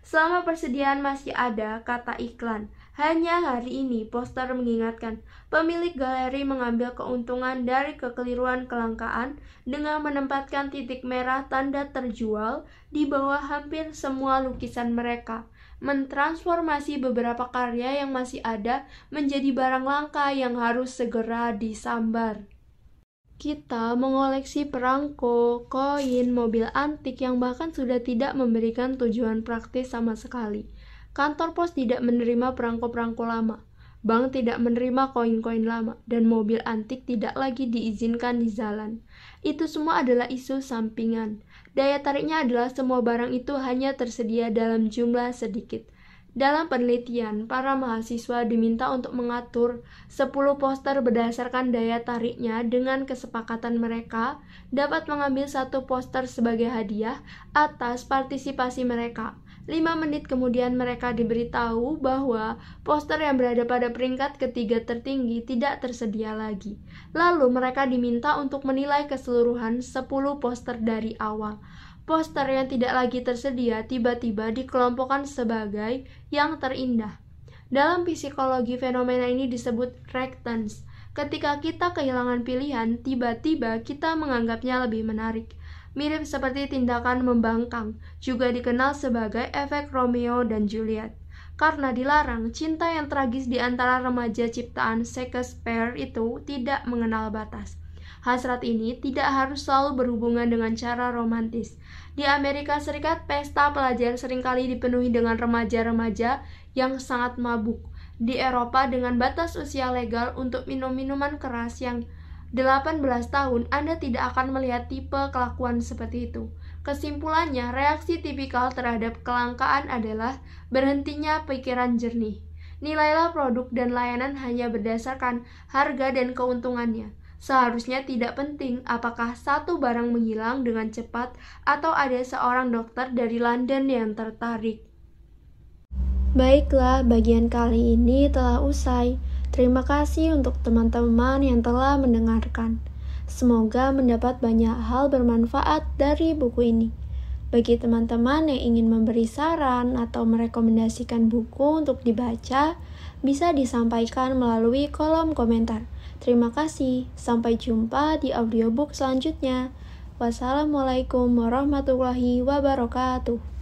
Selama persediaan masih ada, kata iklan. Hanya hari ini, poster mengingatkan, pemilik galeri mengambil keuntungan dari kekeliruan kelangkaan dengan menempatkan titik merah tanda terjual di bawah hampir semua lukisan mereka, mentransformasi beberapa karya yang masih ada menjadi barang langka yang harus segera disambar. Kita mengoleksi perangko, koin, mobil antik yang bahkan sudah tidak memberikan tujuan praktis sama sekali. Kantor pos tidak menerima perangko-perangko lama. Bank tidak menerima koin-koin lama, dan mobil antik tidak lagi diizinkan di jalan. Itu semua adalah isu sampingan. Daya tariknya adalah semua barang itu hanya tersedia dalam jumlah sedikit. Dalam penelitian, para mahasiswa diminta untuk mengatur 10 poster berdasarkan daya tariknya. Dengan kesepakatan mereka dapat mengambil 1 poster sebagai hadiah atas partisipasi mereka. 5 menit kemudian mereka diberitahu bahwa poster yang berada pada peringkat ketiga tertinggi tidak tersedia lagi. Lalu mereka diminta untuk menilai keseluruhan 10 poster dari awal. Poster yang tidak lagi tersedia tiba-tiba dikelompokkan sebagai yang terindah. Dalam psikologi, fenomena ini disebut reactance. Ketika kita kehilangan pilihan, tiba-tiba kita menganggapnya lebih menarik. Mirip seperti tindakan membangkang, juga dikenal sebagai efek Romeo dan Juliet. Karena dilarang, cinta yang tragis di antara remaja ciptaan Shakespeare itu tidak mengenal batas. Hasrat ini tidak harus selalu berhubungan dengan cara romantis. Di Amerika Serikat, pesta pelajar seringkali dipenuhi dengan remaja-remaja yang sangat mabuk. Di Eropa, dengan batas usia legal untuk minum minuman keras yang 18 tahun, Anda tidak akan melihat tipe kelakuan seperti itu. Kesimpulannya, reaksi tipikal terhadap kelangkaan adalah berhentinya pikiran jernih. Nilailah produk dan layanan hanya berdasarkan harga dan keuntungannya. Seharusnya tidak penting apakah satu barang menghilang dengan cepat atau ada seorang dokter dari London yang tertarik. Baiklah, bagian kali ini telah usai. Terima kasih untuk teman-teman yang telah mendengarkan. Semoga mendapat banyak hal bermanfaat dari buku ini. Bagi teman-teman yang ingin memberi saran atau merekomendasikan buku untuk dibaca,
bisa disampaikan melalui kolom komentar. Terima kasih, sampai jumpa di audiobook selanjutnya. Wassalamualaikum warahmatullahi wabarakatuh.